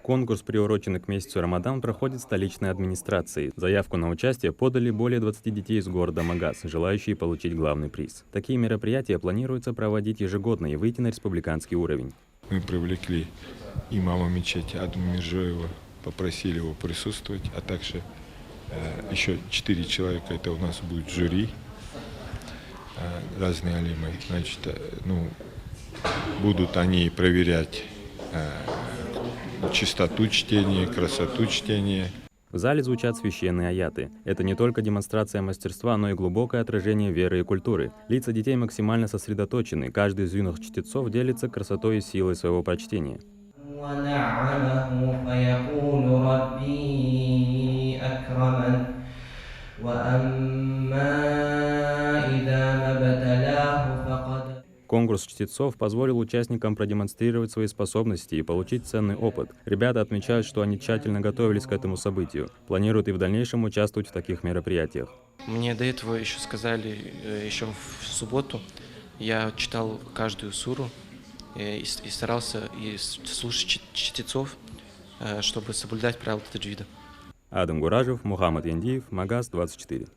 Конкурс, приуроченный к месяцу Рамадан, проходит в столичной администрации. Заявку на участие подали более 20 детей из города Магас, желающие получить главный приз. Такие мероприятия планируется проводить ежегодно и выйти на республиканский уровень. Мы привлекли имама мечети Адама Миржоева, попросили его присутствовать, а также еще 4 человека, это у нас будет жюри, разные алимы. Значит, будут они проверять чистоту чтения, красоту чтения. В зале звучат священные аяты. Это не только демонстрация мастерства, но и глубокое отражение веры и культуры. Лица детей максимально сосредоточены. Каждый из юных чтецов делится красотой и силой своего прочтения. Конкурс чтецов позволил участникам продемонстрировать свои способности и получить ценный опыт. Ребята отмечают, что они тщательно готовились к этому событию, планируют и в дальнейшем участвовать в таких мероприятиях. Мне до этого еще сказали, еще в субботу, я читал каждую суру и старался слушать чтецов, чтобы соблюдать правила таджвида. Адам Гуражев, Мухаммад Яндиев, Магас 24.